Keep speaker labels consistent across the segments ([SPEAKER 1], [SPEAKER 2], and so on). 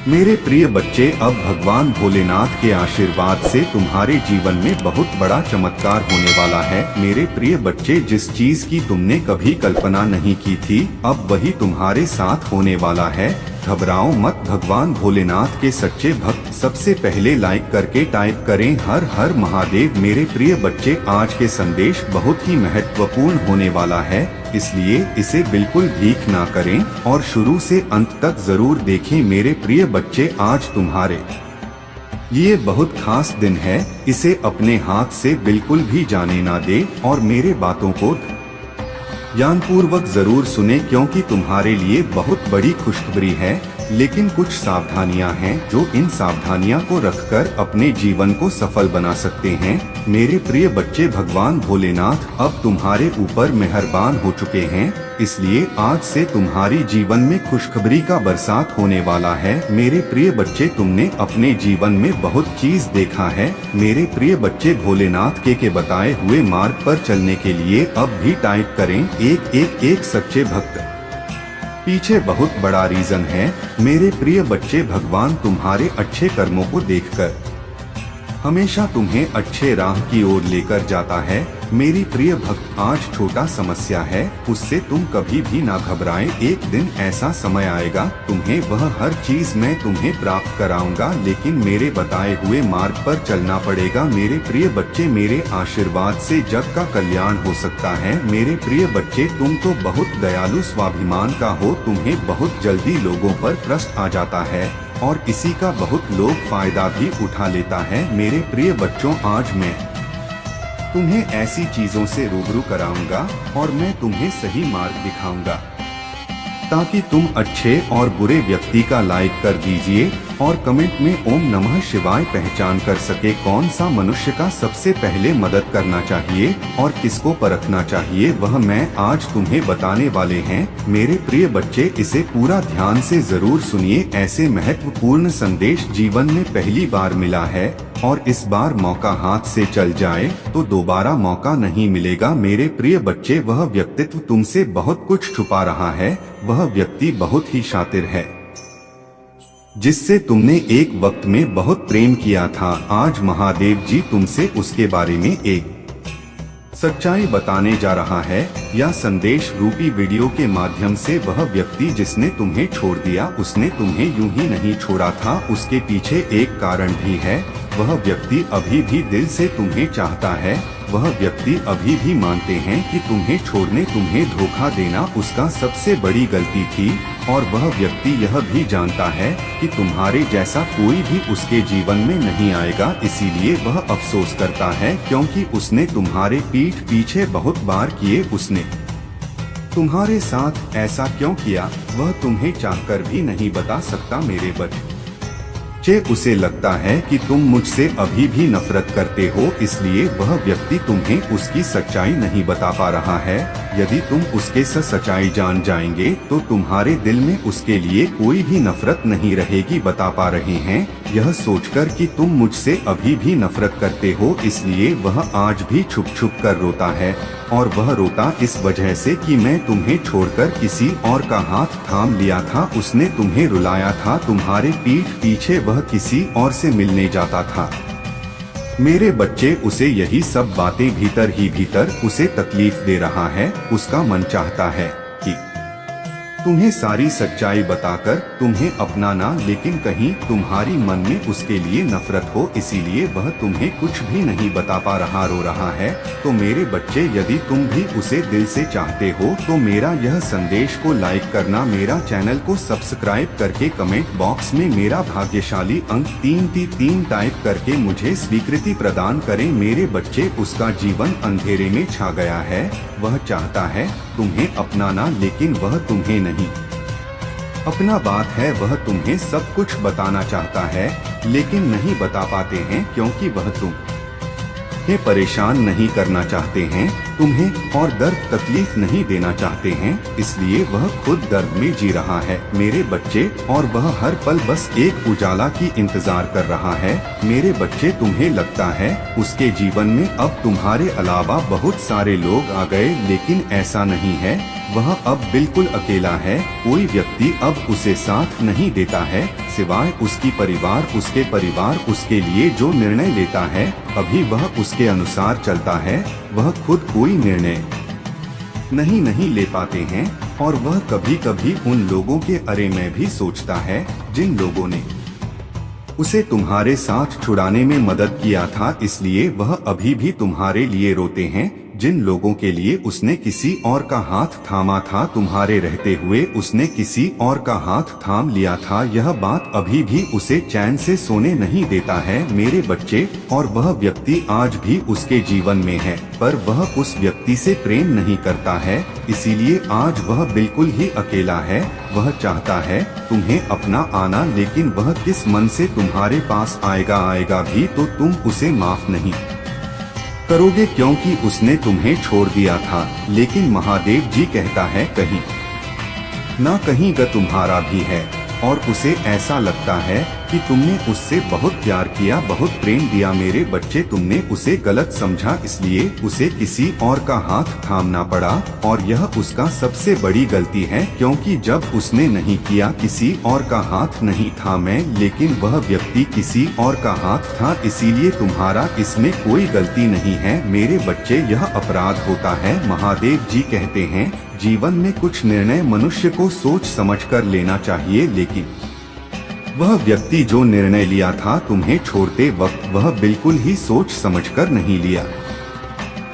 [SPEAKER 1] मेरे प्रिय बच्चे, अब भगवान भोलेनाथ के आशीर्वाद से तुम्हारे जीवन में बहुत बड़ा चमत्कार होने वाला है। मेरे प्रिय बच्चे, जिस चीज की तुमने कभी कल्पना नहीं की थी, अब वही तुम्हारे साथ होने वाला है। घबराओ मत। भगवान भोलेनाथ के सच्चे भक्त सबसे पहले लाइक करके टाइप करें हर हर महादेव। मेरे प्रिय बच्चे, आज के संदेश बहुत ही महत्वपूर्ण होने वाला है, इसलिए इसे बिल्कुल भीख ना करें और शुरू से अंत तक जरूर देखें। मेरे प्रिय बच्चे, आज तुम्हारे ये बहुत खास दिन है, इसे अपने हाथ से बिल्कुल भी जाने ना दे और मेरे बातों को ध्यानपूर्वक जरूर सुने, क्योंकि तुम्हारे लिए बहुत बड़ी खुशखबरी है। लेकिन कुछ सावधानियां हैं जो इन सावधानियां को रखकर अपने जीवन को सफल बना सकते हैं। मेरे प्रिय बच्चे, भगवान भोलेनाथ अब तुम्हारे ऊपर मेहरबान हो चुके हैं, इसलिए आज से तुम्हारी जीवन में खुशखबरी का बरसात होने वाला है। मेरे प्रिय बच्चे, तुमने अपने जीवन में बहुत चीज देखा है। मेरे प्रिय बच्चे, भोलेनाथ के बताए हुए मार्ग पर चलने के लिए अब भी टाइप करें एक सच्चे भक्त। पीछे बहुत बड़ा रीजन है। मेरे प्रिय बच्चे, भगवान तुम्हारे अच्छे कर्मों को देखकर हमेशा तुम्हें अच्छे राह की ओर लेकर जाता है। मेरी प्रिय भक्त, आज छोटा समस्या है, उससे तुम कभी भी ना घबराएं। एक दिन ऐसा समय आएगा, तुम्हें वह हर चीज मैं तुम्हें प्राप्त कराऊंगा, लेकिन मेरे बताए हुए मार्ग पर चलना पड़ेगा। मेरे प्रिय बच्चे, मेरे आशीर्वाद से जग का कल्याण हो सकता है। मेरे प्रिय बच्चे, तुम तो बहुत दयालु स्वाभिमान का हो, तुम्हें बहुत जल्दी लोगों पर ट्रस्ट आ जाता है और इसी का बहुत लोग फायदा भी उठा लेता है। मेरे प्रिय बच्चों, आज मैं तुम्हें ऐसी चीजों से रूबरू कराऊंगा और मैं तुम्हें सही मार्ग दिखाऊंगा, ताकि तुम अच्छे और बुरे व्यक्ति का लाइक कर दीजिए और कमेंट में ओम नमः शिवाय पहचान कर सके कौन सा मनुष्य का सबसे पहले मदद करना चाहिए और किसको परखना चाहिए, वह मैं आज तुम्हें बताने वाले हैं। मेरे प्रिय बच्चे, इसे पूरा ध्यान से जरूर सुनिए। ऐसे महत्वपूर्ण संदेश जीवन में पहली बार मिला है और इस बार मौका हाथ से चल जाए तो दोबारा मौका नहीं मिलेगा। मेरे प्रिय बच्चे, वह व्यक्तित्व तुमसे बहुत कुछ छुपा रहा है। वह व्यक्ति बहुत ही शातिर है, जिससे तुमने एक वक्त में बहुत प्रेम किया था। आज महादेव जी तुमसे उसके बारे में एक सच्चाई बताने जा रहा है। या संदेश रूपी वीडियो के माध्यम से वह व्यक्ति जिसने तुम्हें छोड़ दिया, उसने तुम्हें यूं ही नहीं छोड़ा था, उसके पीछे एक कारण भी है। वह व्यक्ति अभी भी दिल से तुम्हें चाहता है। वह व्यक्ति अभी भी मानते हैं कि तुम्हें छोड़ने, तुम्हें धोखा देना उसका सबसे बड़ी गलती थी और वह व्यक्ति यह भी जानता है कि तुम्हारे जैसा कोई भी उसके जीवन में नहीं आएगा, इसीलिए वह अफसोस करता है, क्योंकि उसने तुम्हारे पीठ पीछे बहुत बार किए। उसने तुम्हारे साथ ऐसा क्यों किया, वह तुम्हें चाहकर भी नहीं बता सकता। मेरे बच्चे, उसे लगता है कि तुम मुझसे अभी भी नफरत करते हो, इसलिए वह व्यक्ति तुम्हें उसकी सच्चाई नहीं बता पा रहा है। यदि तुम उसके सच्चाई जान जाएंगे तो तुम्हारे दिल में उसके लिए कोई भी नफरत नहीं रहेगी। बता पा रहे हैं यह सोचकर कि तुम मुझसे अभी भी नफरत करते हो, इसलिए वह आज भी छुप छुप कर रोता है और वह रोता इस वजह से कि मैं तुम्हें छोड़कर किसी और का हाथ थाम लिया था। उसने तुम्हें रुलाया था, तुम्हारे पीठ पीछे वह किसी और से मिलने जाता था। मेरे बच्चे, उसे यही सब बातें भीतर ही भीतर उसे तकलीफ दे रहा है। उसका मन चाहता है कि तुम्हें सारी सच्चाई बताकर तुम्हें अपनाना, लेकिन कहीं तुम्हारी मन में उसके लिए नफरत हो, इसीलिए वह तुम्हें कुछ भी नहीं बता पा रहा, रो रहा है। तो मेरे बच्चे, यदि तुम भी उसे दिल से चाहते हो तो मेरा यह संदेश को लाइक करना, मेरा चैनल को सब्सक्राइब करके कमेंट बॉक्स में मेरा भाग्यशाली अंक 333 टाइप करके मुझे स्वीकृति प्रदान करें। मेरे बच्चे, उसका जीवन अंधेरे में छा गया है। वह चाहता है तुम्हें अपनाना, लेकिन वह तुम्हें नहीं अपना बात है। वह तुम्हें सब कुछ बताना चाहता है, लेकिन नहीं बता पाते हैं, क्योंकि वह तुम्हें परेशान नहीं करना चाहते हैं, तुम्हें और दर्द तकलीफ नहीं देना चाहते हैं, इसलिए वह खुद दर्द में जी रहा है। मेरे बच्चे, और वह हर पल बस एक उजाला की इंतजार कर रहा है। मेरे बच्चे, तुम्हें लगता है उसके जीवन में अब तुम्हारे अलावा बहुत सारे लोग आ गए, लेकिन ऐसा नहीं है। वह अब बिल्कुल अकेला है। कोई व्यक्ति अब उसे साथ नहीं देता है, सिवाय उसकी परिवार। उसके परिवार उसके लिए जो निर्णय लेता है, अभी वह उसके अनुसार चलता है। वह खुद कोई निर्णय नहीं ले पाते हैं, और वह कभी कभी उन लोगों के बारे में भी सोचता है जिन लोगों ने उसे तुम्हारे साथ छुड़ाने में मदद किया था। इसलिए वह अभी भी तुम्हारे लिए रोते हैं। जिन लोगों के लिए उसने किसी और का हाथ थामा था, तुम्हारे रहते हुए उसने किसी और का हाथ थाम लिया था। यह बात अभी भी उसे चैन से सोने नहीं देता है मेरे बच्चे। और वह व्यक्ति आज भी उसके जीवन में है, पर वह उस व्यक्ति से प्रेम नहीं करता है, इसीलिए आज वह बिल्कुल ही अकेला है। वह चाहता है तुम्हें अपना आना, लेकिन वह किस मन से तुम्हारे पास आएगा भी तो तुम उसे माफ नहीं करोगे, क्योंकि उसने तुम्हें छोड़ दिया था। लेकिन महादेव जी कहता है कहीं ना कहीं तुम्हारा भी है, और उसे ऐसा लगता है कि तुमने उससे बहुत प्यार किया, बहुत प्रेम दिया मेरे बच्चे। तुमने उसे गलत समझा, इसलिए उसे किसी और का हाथ थामना पड़ा, और यह उसका सबसे बड़ी गलती है, क्योंकि जब उसने नहीं किया, किसी और का हाथ नहीं थामे, लेकिन वह व्यक्ति किसी और का हाथ था। इसीलिए तुम्हारा इसमें कोई गलती नहीं है मेरे बच्चे, यह अपराध होता है। महादेव जी कहते हैं जीवन में कुछ निर्णय मनुष्य को सोच समझकर लेना चाहिए, लेकिन वह व्यक्ति जो निर्णय लिया था तुम्हें छोड़ते वक्त, वह बिल्कुल ही सोच समझकर नहीं लिया।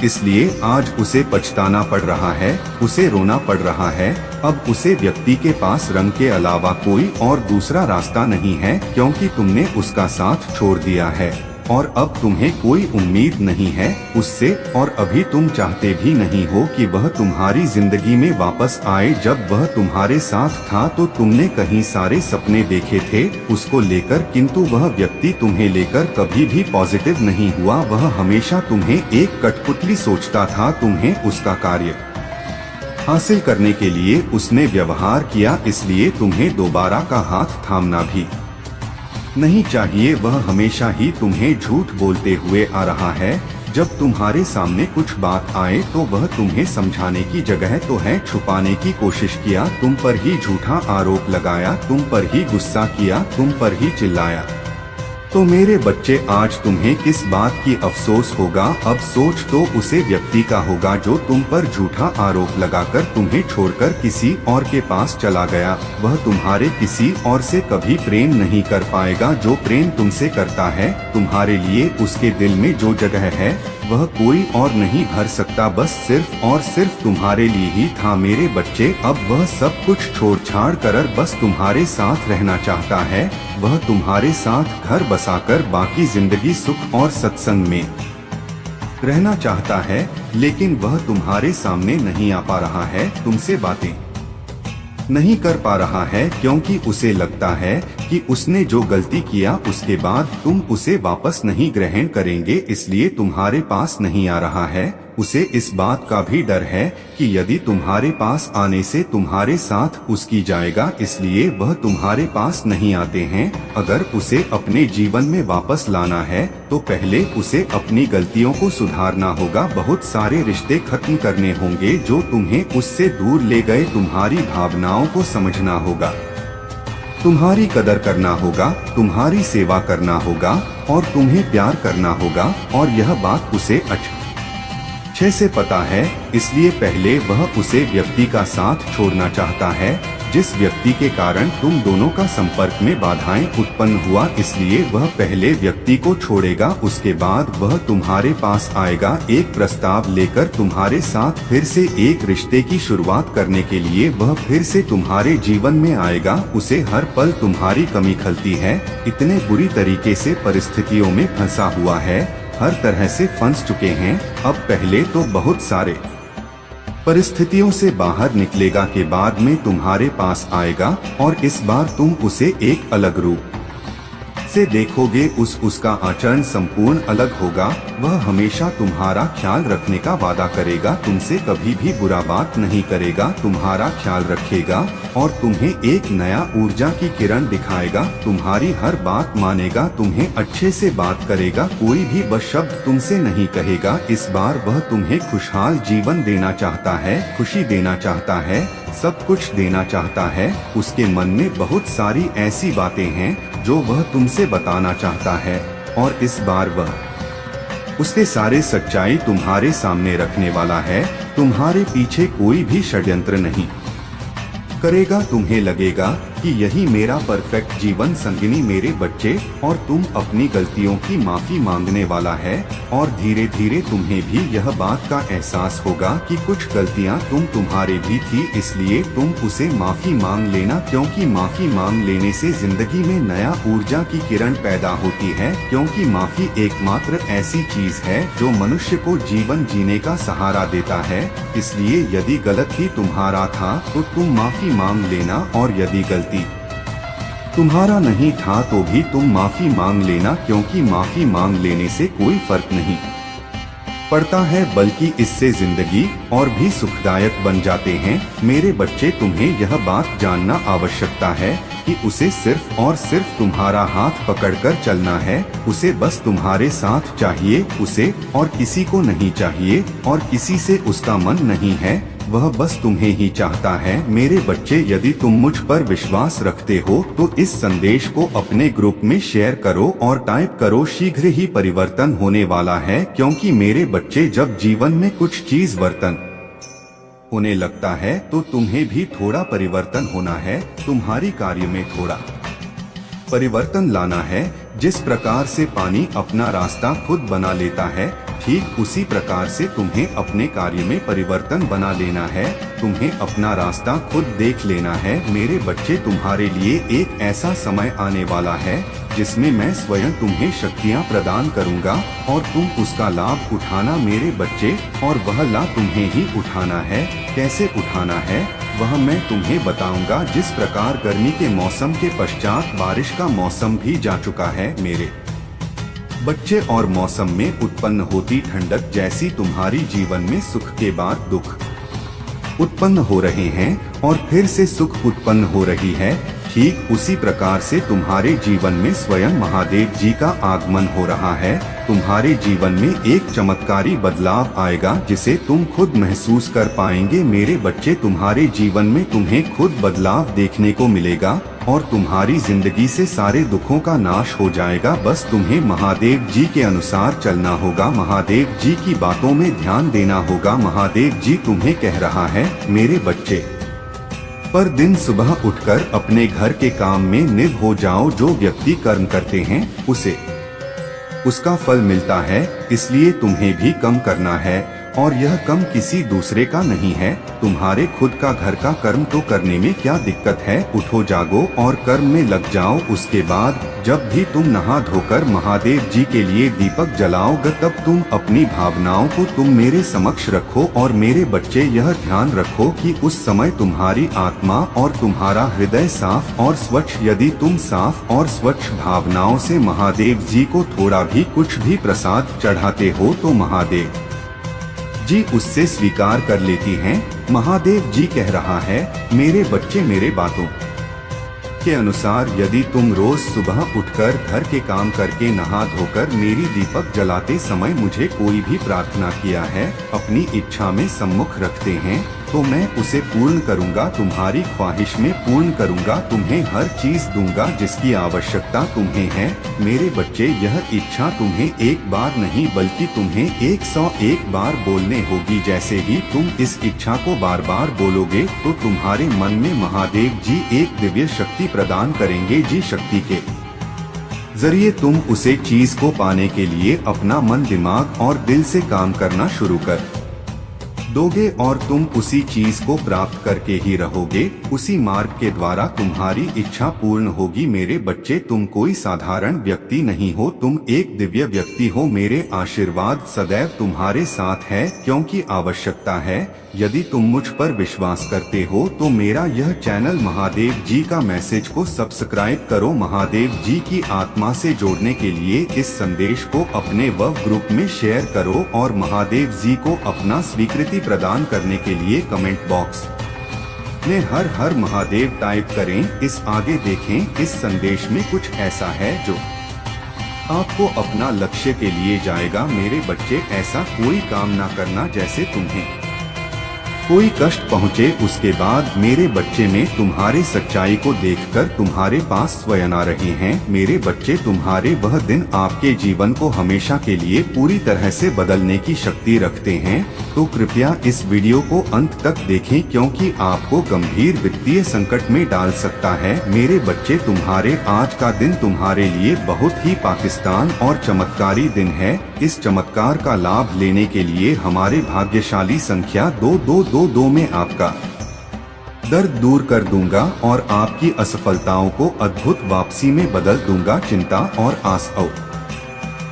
[SPEAKER 1] इसलिए आज उसे पछताना पड़ रहा है, उसे रोना पड़ रहा है। अब उसे व्यक्ति के पास रंग के अलावा कोई और दूसरा रास्ता नहीं है, क्योंकि तुमने उसका साथ छोड़ दिया है, और अब तुम्हें कोई उम्मीद नहीं है उससे। और अभी तुम चाहते भी नहीं हो कि वह तुम्हारी जिंदगी में वापस आए। जब वह तुम्हारे साथ था तो तुमने कहीं सारे सपने देखे थे उसको लेकर, किंतु वह व्यक्ति तुम्हें लेकर कभी भी पॉजिटिव नहीं हुआ। वह हमेशा तुम्हें एक कठपुतली सोचता था। तुम्हें उसका कार्य हासिल करने के लिए उसने व्यवहार किया, इसलिए तुम्हें दोबारा का हाथ थामना भी नहीं चाहिए। वह हमेशा ही तुम्हें झूठ बोलते हुए आ रहा है। जब तुम्हारे सामने कुछ बात आए तो वह तुम्हें समझाने की जगह तो है छुपाने की कोशिश किया, तुम पर ही झूठा आरोप लगाया, तुम पर ही गुस्सा किया, तुम पर ही चिल्लाया। तो मेरे बच्चे आज तुम्हें किस बात की अफसोस होगा? अब सोच तो उसे व्यक्ति का होगा जो तुम पर झूठा आरोप लगाकर तुम्हें छोड़कर किसी और के पास चला गया। वह तुम्हारे किसी और से कभी प्रेम नहीं कर पाएगा जो प्रेम तुमसे करता है। तुम्हारे लिए उसके दिल में जो जगह है वह कोई और नहीं भर सकता, बस सिर्फ और सिर्फ तुम्हारे लिए ही था मेरे बच्चे। अब वह सब कुछ छोड़ छाड़ कर बस तुम्हारे साथ रहना चाहता है। वह तुम्हारे साथ घर बसाकर बाकी जिंदगी सुख और सत्संग में रहना चाहता है, लेकिन वह तुम्हारे सामने नहीं आ पा रहा है, तुमसे बातें नहीं कर पा रहा है, क्योंकि उसे लगता है कि उसने जो गलती किया उसके बाद तुम उसे वापस नहीं ग्रहण करेंगे, इसलिए तुम्हारे पास नहीं आ रहा है। उसे इस बात का भी डर है कि यदि तुम्हारे पास आने से तुम्हारे साथ उसकी जाएगा, इसलिए वह तुम्हारे पास नहीं आते हैं। अगर उसे अपने जीवन में वापस लाना है तो पहले उसे अपनी गलतियों को सुधारना होगा। बहुत सारे रिश्ते खत्म करने होंगे जो तुम्हें उससे दूर ले गए। तुम्हारी भावनाओं को समझना होगा, तुम्हारी कदर करना होगा, तुम्हारी सेवा करना होगा और तुम्हें प्यार करना होगा। और यह बात उसे अच्छे से पता है, इसलिए पहले वह उसे व्यक्ति का साथ छोड़ना चाहता है जिस व्यक्ति के कारण तुम दोनों का संपर्क में बाधाएं उत्पन्न हुआ। इसलिए वह पहले व्यक्ति को छोड़ेगा, उसके बाद वह तुम्हारे पास आएगा एक प्रस्ताव लेकर तुम्हारे साथ फिर से एक रिश्ते की शुरुआत करने के लिए। वह फिर से तुम्हारे जीवन में आएगा। उसे हर पल तुम्हारी कमी खलती है, इतने बुरी तरीके से परिस्थितियों में फंसा हुआ है, हर तरह से फंस चुके हैं। अब पहले तो बहुत सारे परिस्थितियों से बाहर निकलेगा के बाद में तुम्हारे पास आएगा, और इस बार तुम उसे एक अलग रूप उससे देखोगे उसका आचरण संपूर्ण अलग होगा। वह हमेशा तुम्हारा ख्याल रखने का वादा करेगा, तुमसे कभी भी बुरा बात नहीं करेगा, तुम्हारा ख्याल रखेगा और तुम्हें एक नया ऊर्जा की किरण दिखाएगा। तुम्हारी हर बात मानेगा, तुम्हें अच्छे से बात करेगा, कोई भी बदशब्द तुमसे नहीं कहेगा। इस बार वह तुम्हें खुशहाल जीवन देना चाहता है, खुशी देना चाहता है, सब कुछ देना चाहता है। उसके मन में बहुत सारी ऐसी बातें हैं जो वह तुमसे बताना चाहता है और इस बार वह उसके सारे सच्चाई तुम्हारे सामने रखने वाला है। तुम्हारे पीछे कोई भी षड्यंत्र नहीं करेगा। तुम्हें लगेगा कि यही मेरा परफेक्ट जीवन संगिनी मेरे बच्चे, और तुम अपनी गलतियों की माफी मांगने वाला है और धीरे धीरे तुम्हें भी यह बात का एहसास होगा कि कुछ गलतियां तुम्हारे भी थी, इसलिए तुम उसे माफी मांग लेना, क्योंकि माफी मांग लेने से जिंदगी में नया ऊर्जा की किरण पैदा होती है। क्योंकि माफी एकमात्र ऐसी चीज है जो मनुष्य को जीवन जीने का सहारा देता है। इसलिए यदि गलत ही तुम्हारा था तो तुम माफी मांग लेना, और यदि गलती तुम्हारा नहीं था तो भी तुम माफी मांग लेना, क्योंकि माफी मांग लेने से कोई फर्क नहीं पड़ता है, बल्कि इससे जिंदगी और भी सुखदायक बन जाते हैं। मेरे बच्चे, तुम्हें यह बात जानना आवश्यकता है कि उसे सिर्फ और सिर्फ तुम्हारा हाथ पकड़कर चलना है। उसे बस तुम्हारे साथ चाहिए, उसे और किसी को नहीं चाहिए, और किसी से उसका मन नहीं है, वह बस तुम्हें ही चाहता है। मेरे बच्चे, यदि तुम मुझ पर विश्वास रखते हो तो इस संदेश को अपने ग्रुप में शेयर करो और टाइप करो, शीघ्र ही परिवर्तन होने वाला है। क्योंकि मेरे बच्चे, जब जीवन में कुछ चीज वर्तन होने लगता है तो तुम्हें भी थोड़ा परिवर्तन होना है, तुम्हारी कार्य में थोड़ा परिवर्तन लाना है। जिस प्रकार से पानी अपना रास्ता खुद बना लेता है, ठीक उसी प्रकार से तुम्हें अपने कार्य में परिवर्तन बना लेना है। तुम्हें अपना रास्ता खुद देख लेना है। मेरे बच्चे, तुम्हारे लिए एक ऐसा समय आने वाला है जिसमें मैं स्वयं तुम्हें शक्तियां प्रदान करूंगा और तुम उसका लाभ उठाना मेरे बच्चे, और वह लाभ तुम्हें ही उठाना है। कैसे उठाना है वह मैं तुम्हें बताऊंगा। जिस प्रकार गर्मी के मौसम के पश्चात बारिश का मौसम भी जा चुका है मेरे बच्चे, और मौसम में उत्पन्न होती ठंडक जैसी तुम्हारी जीवन में सुख के बाद दुख उत्पन्न हो रहे हैं और फिर से सुख उत्पन्न हो रही है, ठीक उसी प्रकार से तुम्हारे जीवन में स्वयं महादेव जी का आगमन हो रहा है। तुम्हारे जीवन में एक चमत्कारी बदलाव आएगा जिसे तुम खुद महसूस कर पाएंगे। मेरे बच्चे, तुम्हारे जीवन में तुम्हें खुद बदलाव देखने को मिलेगा और तुम्हारी जिंदगी से सारे दुखों का नाश हो जाएगा। बस तुम्हें महादेव जी के अनुसार चलना होगा, महादेव जी की बातों में ध्यान देना होगा। महादेव जी तुम्हें कह रहा है, मेरे बच्चे, पर दिन सुबह उठकर अपने घर के काम में निध हो जाओ। जो व्यक्ति कर्म करते हैं उसे उसका फल मिलता है, इसलिए तुम्हें भी कम करना है, और यह कम किसी दूसरे का नहीं है, तुम्हारे खुद का घर का कर्म तो करने में क्या दिक्कत है। उठो, जागो और कर्म में लग जाओ। उसके बाद जब भी तुम नहा धोकर महादेव जी के लिए दीपक जलाओगे, तब तुम अपनी भावनाओं को तुम मेरे समक्ष रखो। और मेरे बच्चे, यह ध्यान रखो कि उस समय तुम्हारी आत्मा और तुम्हारा हृदय साफ और स्वच्छ। यदि तुम साफ और स्वच्छ भावनाओं से महादेव जी को थोड़ा भी कुछ भी प्रसाद चढ़ाते हो तो महादेव जी उससे स्वीकार कर लेती हैं। महादेव जी कह रहा है, मेरे बच्चे, मेरे बातों के अनुसार यदि तुम रोज सुबह उठकर घर के काम करके नहा धोकर मेरी दीपक जलाते समय मुझे कोई भी प्रार्थना किया है, अपनी इच्छा में सम्मुख रखते हैं, तो मैं उसे पूर्ण करूंगा, तुम्हारी ख्वाहिश में पूर्ण करूंगा, तुम्हें हर चीज दूंगा जिसकी आवश्यकता तुम्हें है। मेरे बच्चे, यह इच्छा तुम्हें एक बार नहीं बल्कि तुम्हें 101 बार बोलने होगी। जैसे ही तुम इस इच्छा को बार बार बोलोगे तो तुम्हारे मन में महादेव जी एक दिव्य शक्ति प्रदान करेंगे। जी शक्ति के जरिए तुम उसे चीज को पाने के लिए अपना मन, दिमाग और दिल से काम करना शुरू कर दोगे और तुम उसी चीज को प्राप्त करके ही रहोगे। उसी मार्ग के द्वारा तुम्हारी इच्छा पूर्ण होगी। मेरे बच्चे, तुम कोई साधारण व्यक्ति नहीं हो, तुम एक दिव्य व्यक्ति हो। मेरे आशीर्वाद सदैव तुम्हारे साथ है, क्योंकि आवश्यकता है। यदि तुम मुझ पर विश्वास करते हो तो मेरा यह चैनल महादेव जी का मैसेज को सब्सक्राइब करो। महादेव जी की आत्मा से जोड़ने के लिए इस संदेश को अपने वह ग्रुप में शेयर करो और महादेव जी को अपना स्वीकृति प्रदान करने के लिए कमेंट बॉक्स में हर हर महादेव टाइप करें। इस आगे देखें, इस संदेश में कुछ ऐसा है जो आपको अपना लक्ष्य के लिए जाएगा। मेरे बच्चे, ऐसा कोई काम ना करना जैसे तुम्हें कोई कष्ट पहुँचे। उसके बाद मेरे बच्चे में तुम्हारे सच्चाई को देखकर तुम्हारे पास स्वयं आ रहे हैं। मेरे बच्चे, तुम्हारे वह दिन आपके जीवन को हमेशा के लिए पूरी तरह से बदलने की शक्ति रखते हैं। तो कृपया इस वीडियो को अंत तक देखें, क्योंकि आपको गंभीर वित्तीय संकट में डाल सकता है। मेरे बच्चे, तुम्हारे आज का दिन तुम्हारे लिए बहुत ही पाकिस्तान और चमत्कारी दिन है। इस चमत्कार का लाभ लेने के लिए हमारे भाग्यशाली संख्या 2222 में आपका दर्द दूर कर दूंगा और आपकी असफलताओं को अद्भुत वापसी में बदल दूंगा। चिंता और आशाओं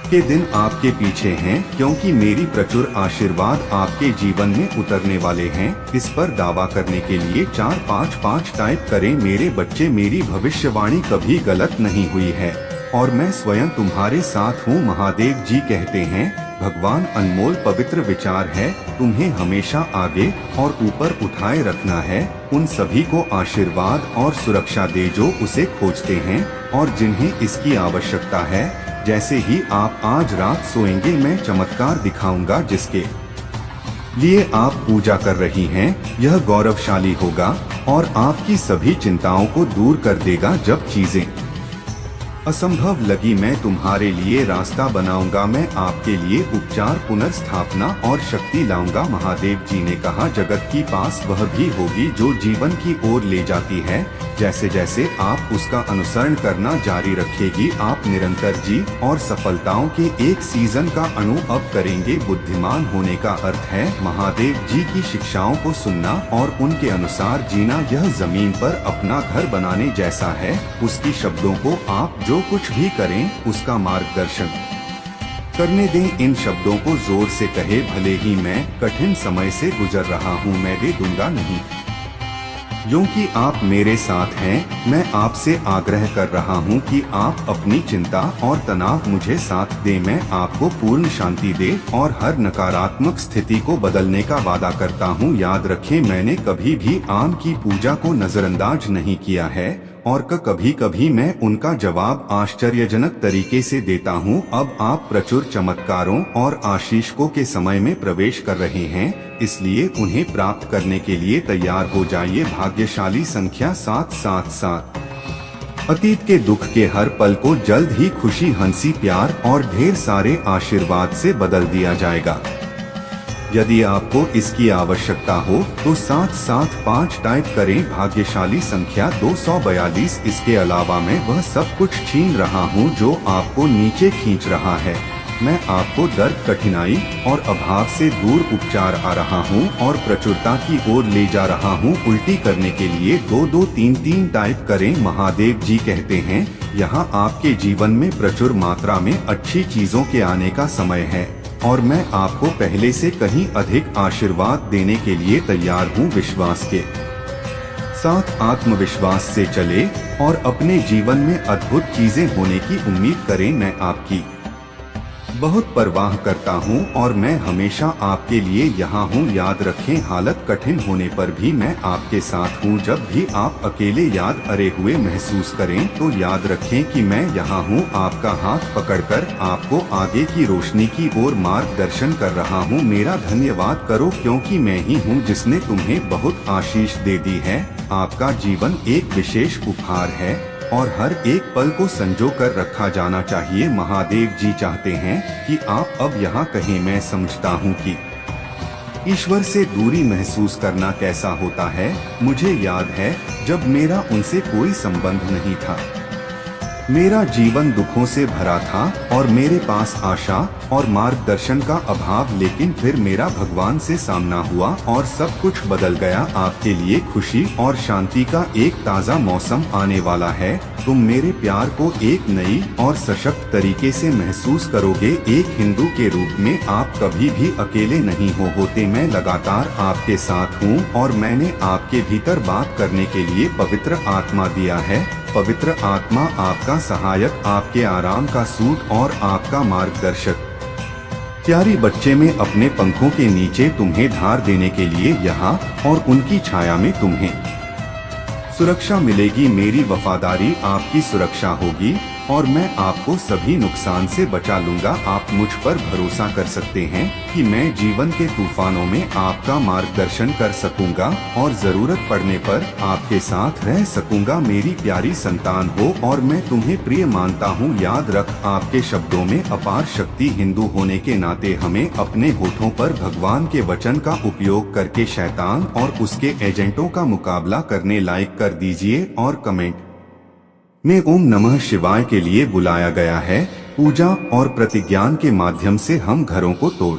[SPEAKER 1] के दिन आपके पीछे हैं, क्योंकि मेरी प्रचुर आशीर्वाद आपके जीवन में उतरने वाले हैं। इस पर दावा करने के लिए 455 टाइप करें। मेरे बच्चे, मेरी भविष्यवाणी कभी गलत नहीं हुई है और मैं स्वयं तुम्हारे साथ हूँ। महादेव जी कहते हैं, भगवान अनमोल पवित्र विचार है, तुम्हें हमेशा आगे और ऊपर उठाए रखना है। उन सभी को आशीर्वाद और सुरक्षा दे जो उसे खोजते हैं और जिन्हें इसकी आवश्यकता है। जैसे ही आप आज रात सोएंगे, मैं चमत्कार दिखाऊंगा जिसके लिए आप पूजा कर रही हैं। यह गौरवशाली होगा और आपकी सभी चिंताओं को दूर कर देगा। जब चीजें असंभव लगी, मैं तुम्हारे लिए रास्ता बनाऊंगा। मैं आपके लिए उपचार, पुनर्स्थापना और शक्ति लाऊंगा। महादेव जी ने कहा, जगत की पास वह भी होगी जो जीवन की ओर ले जाती है। जैसे जैसे आप उसका अनुसरण करना जारी रखेगी, आप निरंतर जीत और सफलताओं के एक सीजन का अनुभव करेंगे। बुद्धिमान होने का अर्थ है महादेव जी की शिक्षाओं को सुनना और उनके अनुसार जीना। यह जमीन पर अपना घर बनाने जैसा है। उसकी शब्दों को आप जो कुछ भी करें उसका मार्गदर्शन करने दें। इन शब्दों को जोर से कहे, भले ही मैं कठिन समय से गुजर रहा हूँ, मैं दे दूंगा नहीं, क्योंकि आप मेरे साथ हैं। मैं आपसे आग्रह कर रहा हूँ कि आप अपनी चिंता और तनाव मुझे साथ दें। मैं आपको पूर्ण शांति दे और हर नकारात्मक स्थिति को बदलने का वादा करता हूँ। याद रखें, मैंने कभी भी आम की पूजा को नजरअंदाज नहीं किया है और कभी कभी मैं उनका जवाब आश्चर्यजनक तरीके से देता हूँ। अब आप प्रचुर चमत्कारों और आशीषों के समय में प्रवेश कर रहे हैं, इसलिए उन्हें प्राप्त करने के लिए तैयार हो जाइए। भाग्यशाली संख्या 777। अतीत के दुख के हर पल को जल्द ही खुशी, हंसी, प्यार और ढेर सारे आशीर्वाद से बदल दिया जाएगा। यदि आपको इसकी आवश्यकता हो तो 775 टाइप करें। भाग्यशाली संख्या 242। इसके अलावा मैं वह सब कुछ छीन रहा हूँ जो आपको नीचे खींच रहा है। मैं आपको दर्द, कठिनाई और अभाव से दूर उपचार आ रहा हूँ और प्रचुरता की ओर ले जा रहा हूँ। उल्टी करने के लिए 2233 टाइप करें। महादेव जी कहते हैं, यहाँ आपके जीवन में प्रचुर मात्रा में अच्छी चीजों के आने का समय है और मैं आपको पहले से कहीं अधिक आशीर्वाद देने के लिए तैयार हूँ। विश्वास के साथ आत्मविश्वास से चले और अपने जीवन में अद्भुत चीजें होने की उम्मीद करें। मैं आपकी बहुत परवाह करता हूँ और मैं हमेशा आपके लिए यहाँ हूँ। याद रखें, हालत कठिन होने पर भी मैं आपके साथ हूँ। जब भी आप अकेले याद अरे हुए महसूस करें तो याद रखें कि मैं यहाँ हूँ, आपका हाथ पकड़कर आपको आगे की रोशनी की ओर मार्गदर्शन कर रहा हूँ। मेरा धन्यवाद करो, क्योंकि मैं ही हूँ जिसने तुम्हें बहुत आशीष दे दी है। आपका जीवन एक विशेष उपहार है और हर एक पल को संजो कर रखा जाना चाहिए। महादेव जी चाहते हैं कि आप अब यहाँ कहें, मैं समझता हूँ कि ईश्वर से दूरी महसूस करना कैसा होता है। मुझे याद है जब मेरा उनसे कोई संबंध नहीं था। मेरा जीवन दुखों से भरा था और मेरे पास आशा और मार्गदर्शन का अभाव, लेकिन फिर मेरा भगवान से सामना हुआ और सब कुछ बदल गया। आपके लिए खुशी और शांति का एक ताज़ा मौसम आने वाला है। तुम मेरे प्यार को एक नई और सशक्त तरीके से महसूस करोगे। एक हिंदू के रूप में आप कभी भी अकेले नहीं होते। मैं लगातार आपके साथ हूँ और मैंने आपके भीतर बात करने के लिए पवित्र आत्मा दिया है। पवित्र आत्मा आपका सहायक, आपके आराम का सूट और आपका मार्गदर्शक। प्यारी बच्चे, में अपने पंखों के नीचे तुम्हें धार देने के लिए यहाँ और उनकी छाया में तुम्हें सुरक्षा मिलेगी। मेरी वफादारी आपकी सुरक्षा होगी और मैं आपको सभी नुकसान से बचा लूंगा। आप मुझ पर भरोसा कर सकते हैं कि मैं जीवन के तूफानों में आपका मार्गदर्शन कर सकूंगा और जरूरत पड़ने पर आपके साथ रह सकूंगा। मेरी प्यारी संतान हो और मैं तुम्हें प्रिय मानता हूँ। याद रख, आपके शब्दों में अपार शक्ति। हिंदू होने के नाते हमें अपने होठों पर भगवान के वचन का उपयोग करके शैतान और उसके एजेंटों का मुकाबला करने लायक कर दीजिए। और कमेंट में ओम नमः शिवाय के लिए बुलाया गया है। पूजा और प्रतिज्ञान के माध्यम से हम घरों को तोड़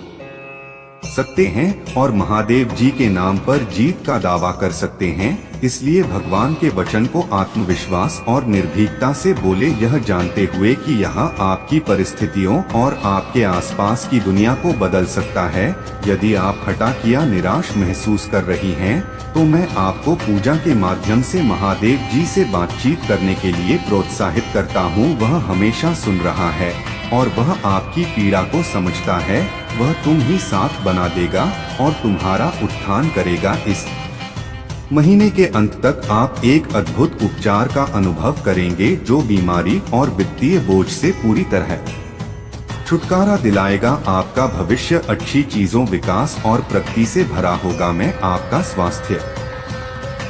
[SPEAKER 1] सकते हैं और महादेव जी के नाम पर जीत का दावा कर सकते हैं। इसलिए भगवान के वचन को आत्मविश्वास और निर्भीकता से बोले, यह जानते हुए कि यहाँ आपकी परिस्थितियों और आपके आसपास की दुनिया को बदल सकता है। यदि आप हताश या निराश महसूस कर रही हैं, तो मैं आपको पूजा के माध्यम से महादेव जी से बातचीत करने के लिए प्रोत्साहित करता हूँ। वह हमेशा सुन रहा है और वह आपकी पीड़ा को समझता है। वह तुम ही साथ बना देगा और तुम्हारा उत्थान करेगा। इस महीने के अंत तक आप एक अद्भुत उपचार का अनुभव करेंगे जो बीमारी और वित्तीय बोझ से पूरी तरह छुटकारा दिलाएगा। आपका भविष्य अच्छी चीजों, विकास और प्रगति से भरा होगा। मैं आपका स्वास्थ्य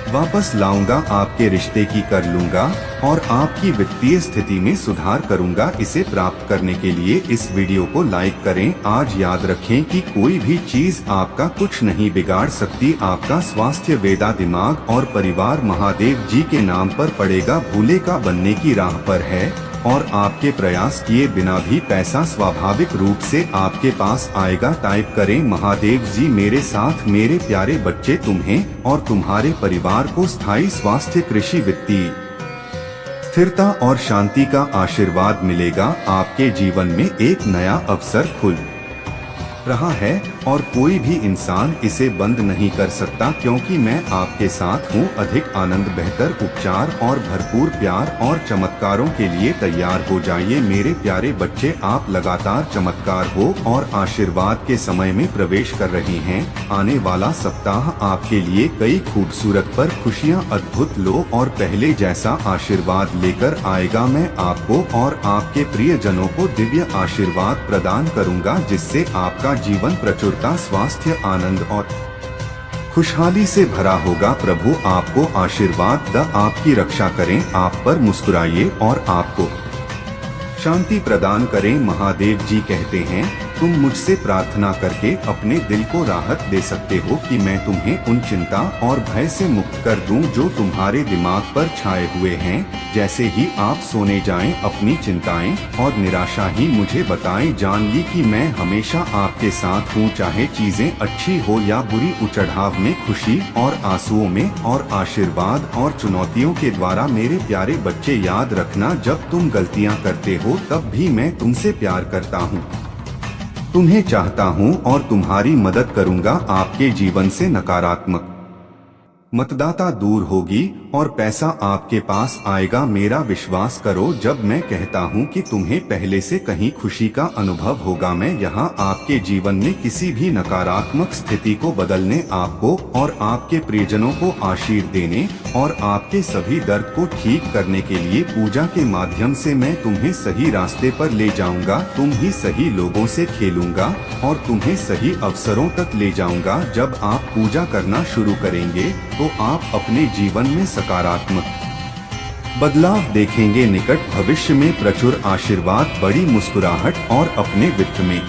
[SPEAKER 1] वापस लाऊंगा, आपके रिश्ते की कर लूंगा और आपकी वित्तीय स्थिति में सुधार करूंगा। इसे प्राप्त करने के लिए इस वीडियो को लाइक करें। आज याद रखें कि कोई भी चीज आपका कुछ नहीं बिगाड़ सकती। आपका स्वास्थ्य, वेदा, दिमाग और परिवार महादेव जी के नाम पर पड़ेगा। भूले का बनने की राह पर है और आपके प्रयास किए बिना भी पैसा स्वाभाविक रूप से आपके पास आएगा। टाइप करें, महादेव जी मेरे साथ। मेरे प्यारे बच्चे, तुम्हें और तुम्हारे परिवार को स्थायी स्वास्थ्य, कृषि, वित्तीय स्थिरता और शांति का आशीर्वाद मिलेगा। आपके जीवन में एक नया अवसर खुल रहा है और कोई भी इंसान इसे बंद नहीं कर सकता, क्योंकि मैं आपके साथ हूँ। अधिक आनंद, बेहतर उपचार और भरपूर प्यार और चमत्कारों के लिए तैयार हो जाइए। मेरे प्यारे बच्चे, आप लगातार चमत्कार हो और आशीर्वाद के समय में प्रवेश कर रही हैं। आने वाला सप्ताह आपके लिए कई खूबसूरत पर खुशियाँ अद्भुत लो और पहले जैसा आशीर्वाद लेकर आएगा। मैं आपको और आपके प्रियजनों को दिव्य आशीर्वाद प्रदान करूँगा, जिससे आपका जीवन प्रचुरता, स्वास्थ्य, आनंद और खुशहाली से भरा होगा। प्रभु आपको आशीर्वाद द आपकी रक्षा करें, आप पर मुस्कुराइए और आपको शांति प्रदान करें। महादेव जी कहते हैं, तुम मुझसे प्रार्थना करके अपने दिल को राहत दे सकते हो कि मैं तुम्हें उन चिंता और भय से मुक्त कर दूं जो तुम्हारे दिमाग पर छाए हुए हैं। जैसे ही आप सोने जाएं, अपनी चिंताएं और निराशा ही मुझे बताएं। जान ली कि मैं हमेशा आपके साथ हूँ, चाहे चीजें अच्छी हो या बुरी। चढ़ाव में, खुशी और आंसुओं में और आशीर्वाद और चुनौतियों के द्वारा। मेरे प्यारे बच्चे, याद रखना, जब तुम गलतियाँ करते हो तब भी मैं तुमसे प्यार करता हूँ, तुम्हें चाहता हूं और तुम्हारी मदद करूंगा। आपके जीवन से नकारात्मक मतदाता दूर होगी और पैसा आपके पास आएगा। मेरा विश्वास करो जब मैं कहता हूं कि तुम्हें पहले से कहीं खुशी का अनुभव होगा। मैं यहां आपके जीवन में किसी भी नकारात्मक स्थिति को बदलने, आपको और आपके प्रियजनों को आशीर्वाद देने और आपके सभी दर्द को ठीक करने के लिए पूजा के माध्यम से मैं तुम्हें सही रास्ते पर ले जाऊंगा। तुम ही सही लोगों से खेलूंगा और तुम्हें सही अवसरों तक ले जाऊंगा। जब आप पूजा करना शुरू करेंगे तो आप अपने जीवन में सकारात्मक बदलाव देखेंगे। निकट भविष्य में प्रचुर आशीर्वाद, बड़ी मुस्कुराहट और अपने वित्त में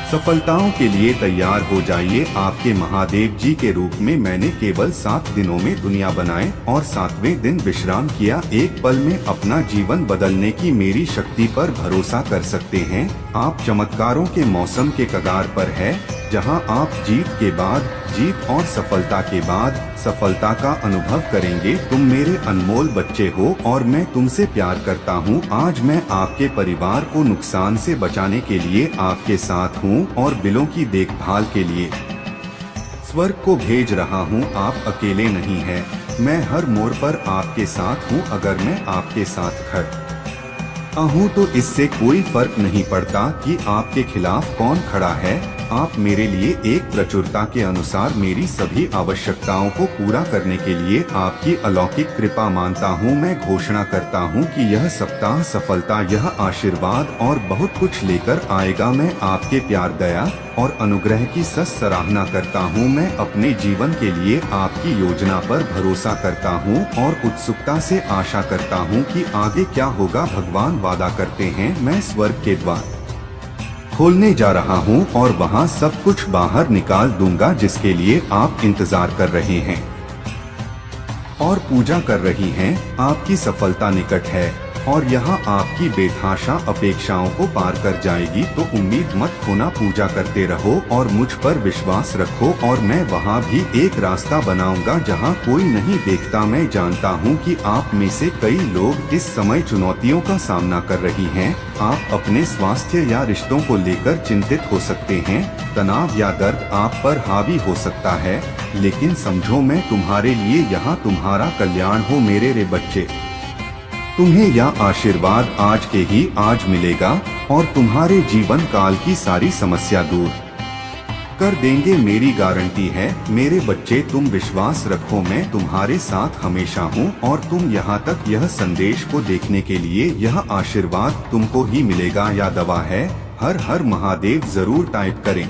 [SPEAKER 1] सफलताओं के लिए तैयार हो जाइए। आपके महादेव जी के रूप में मैंने केवल 7 दिनों में दुनिया बनाए और 7वें दिन विश्राम किया। एक पल में अपना जीवन बदलने की मेरी शक्ति पर भरोसा कर सकते हैं। आप चमत्कारों के मौसम के कगार पर है, जहां आप जीत के बाद जीत और सफलता के बाद सफलता का अनुभव करेंगे। तुम मेरे अनमोल बच्चे हो और मैं तुमसे प्यार करता हूँ। आज मैं आपके परिवार को नुकसान से बचाने के लिए आपके साथ हूँ और बिलों की देखभाल के लिए स्वर्ग को भेज रहा हूँ। आप अकेले नहीं हैं, मैं हर मोड़ पर आपके साथ हूँ। अगर मैं आपके साथ खड़ा हूँ तो इससे कोई फर्क नहीं पड़ता कि आपके खिलाफ कौन खड़ा है। आप मेरे लिए एक प्रचुरता के अनुसार मेरी सभी आवश्यकताओं को पूरा करने के लिए आपकी अलौकिक कृपा मानता हूँ। मैं घोषणा करता हूँ कि यह सप्ताह सफलता, यह आशीर्वाद और बहुत कुछ लेकर आएगा। मैं आपके प्यार, दया और अनुग्रह की सराहना करता हूँ। मैं अपने जीवन के लिए आपकी योजना पर भरोसा करता हूँ और उत्सुकता से आशा करता हूँ कि आगे क्या होगा। भगवान वादा करते हैं, मैं स्वर्ग के द्वार खोलने जा रहा हूँ और वहाँ सब कुछ बाहर निकाल दूंगा जिसके लिए आप इंतजार कर रहे हैं और पूजा कर रही हैं। आपकी सफलता निकट है और यहाँ आपकी बेतहाशा अपेक्षाओं को पार कर जाएगी। तो उम्मीद मत खोना, पूजा करते रहो और मुझ पर विश्वास रखो और मैं वहाँ भी एक रास्ता बनाऊंगा जहाँ कोई नहीं देखता। मैं जानता हूँ कि आप में से कई लोग इस समय चुनौतियों का सामना कर रही हैं। आप अपने स्वास्थ्य या रिश्तों को लेकर चिंतित हो सकते हैं। तनाव या दर्द आप पर हावी हो सकता है, लेकिन समझो मैं तुम्हारे लिए यहाँ, तुम्हारा कल्याण हो मेरे रे बच्चे। तुम्हें यह आशीर्वाद आज के ही आज मिलेगा और तुम्हारे जीवन काल की सारी समस्या दूर कर देंगे, मेरी गारंटी है। मेरे बच्चे, तुम विश्वास रखो, मैं तुम्हारे साथ हमेशा हूँ और तुम यहाँ तक यह संदेश को देखने के लिए यह आशीर्वाद तुमको ही मिलेगा। या दवा है, हर हर महादेव जरूर टाइप करें।